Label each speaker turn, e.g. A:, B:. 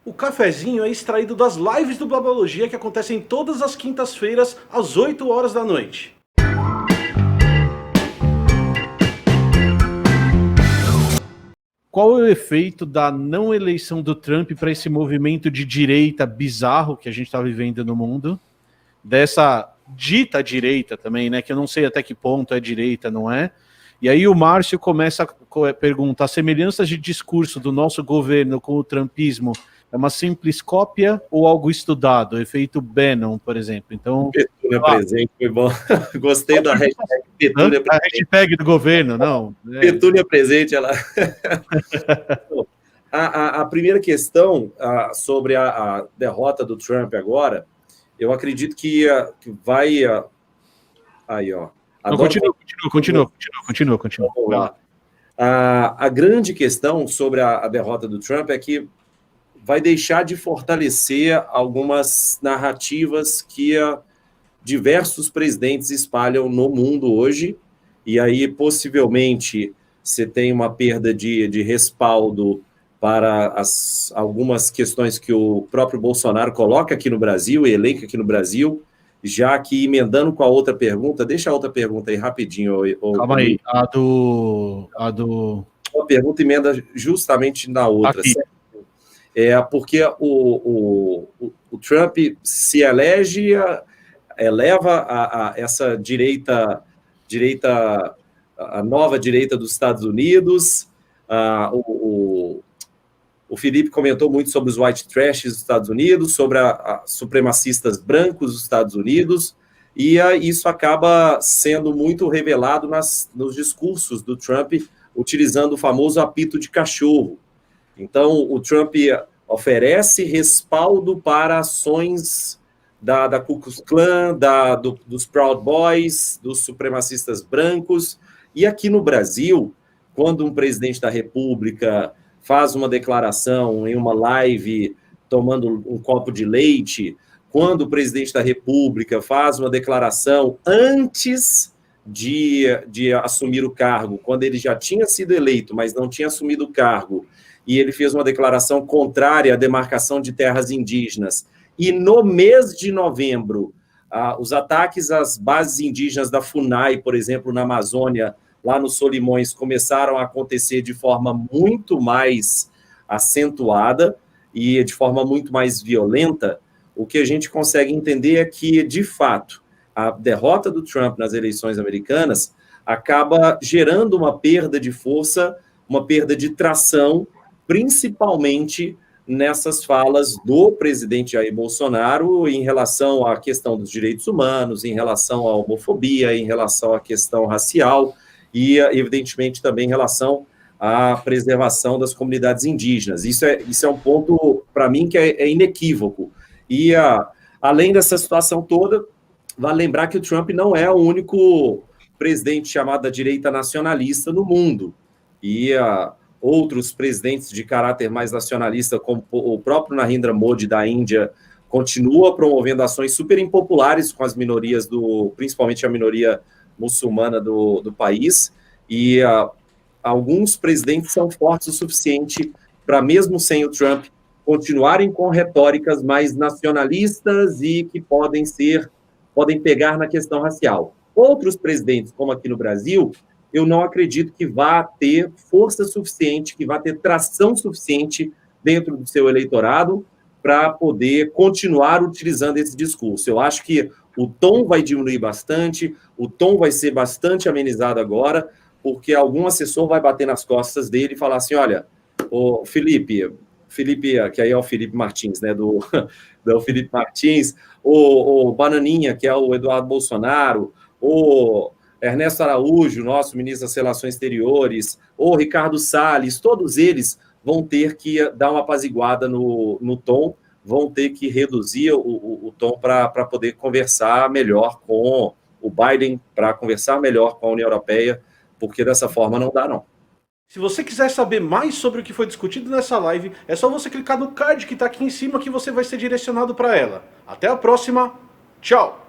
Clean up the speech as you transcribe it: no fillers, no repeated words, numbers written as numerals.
A: O cafezinho é extraído das lives do Blabologia que acontecem todas as quintas-feiras às 8 horas da noite. Qual é o efeito da não eleição do Trump para esse movimento de direita bizarro que a gente está vivendo no mundo? Dessa dita direita também, né? Que eu não sei até que ponto é direita, não é? E aí o Márcio começa a perguntar: semelhanças de discurso do nosso governo com o trumpismo é uma simples cópia ou algo estudado? Efeito Bannon, por exemplo. Então,
B: Petúnia presente, foi bom. Gostei da hashtag Petúnia presente.
A: A hashtag do governo, não.
B: Petúnia presente, ela... a primeira questão sobre a derrota do Trump agora, eu acredito que vai... Aí, ó.
A: Não, continua.
B: Vamos lá. A grande questão sobre a derrota do Trump é que vai deixar de fortalecer algumas narrativas que diversos presidentes espalham no mundo hoje, e aí possivelmente você tem uma perda de respaldo para algumas questões que o próprio Bolsonaro coloca aqui no Brasil e elenca aqui no Brasil, já que emendando com a outra pergunta, deixa a outra pergunta aí rapidinho.
A: Calma aí, a do...
B: Uma pergunta emenda justamente na outra.
A: Aqui.
B: Porque o Trump se elege, eleva essa direita, a nova direita dos Estados Unidos. O Felipe comentou muito sobre os white trash dos Estados Unidos, sobre supremacistas brancos dos Estados Unidos, e isso acaba sendo muito revelado nos discursos do Trump, utilizando o famoso apito de cachorro. Então, o Trump oferece respaldo para ações da Ku Klux Klan, dos Proud Boys, dos supremacistas brancos. E aqui no Brasil, quando um presidente da República faz uma declaração em uma live tomando um copo de leite, quando o presidente da República faz uma declaração antes de assumir o cargo, quando ele já tinha sido eleito, mas não tinha assumido o cargo, e ele fez uma declaração contrária à demarcação de terras indígenas. E no mês de novembro, os ataques às bases indígenas da FUNAI, por exemplo, na Amazônia, lá nos Solimões, começaram a acontecer de forma muito mais acentuada e de forma muito mais violenta. O que a gente consegue entender é que, de fato, a derrota do Trump nas eleições americanas acaba gerando uma perda de força, uma perda de tração, principalmente nessas falas do presidente Jair Bolsonaro em relação à questão dos direitos humanos, em relação à homofobia, em relação à questão racial e, evidentemente, também em relação à preservação das comunidades indígenas. Isso é um ponto, para mim, que é inequívoco. E, além dessa situação toda, vale lembrar que o Trump não é o único presidente chamado da direita nacionalista no mundo. E outros presidentes de caráter mais nacionalista, como o próprio Narendra Modi da Índia, continua promovendo ações super impopulares com as minorias, principalmente a minoria muçulmana do país, e alguns presidentes são fortes o suficiente para, mesmo sem o Trump, continuarem com retóricas mais nacionalistas e que podem pegar na questão racial. Outros presidentes, como aqui no Brasil, eu não acredito que vá ter força suficiente, que vá ter tração suficiente dentro do seu eleitorado para poder continuar utilizando esse discurso. Eu acho que o tom vai diminuir bastante, o tom vai ser bastante amenizado agora, porque algum assessor vai bater nas costas dele e falar assim: olha, o Felipe, que aí é o Felipe Martins, né, do Felipe Martins, o Bananinha, que é o Eduardo Bolsonaro, o Ernesto Araújo, nosso ministro das Relações Exteriores, ou Ricardo Salles, todos eles vão ter que dar uma apaziguada no tom, vão ter que reduzir o tom para poder conversar melhor com o Biden, para conversar melhor com a União Europeia, porque dessa forma não dá, não. Se você quiser saber mais sobre o que foi discutido nessa live, é só você clicar no card que está aqui em cima que você vai ser direcionado para ela. Até a próxima, tchau!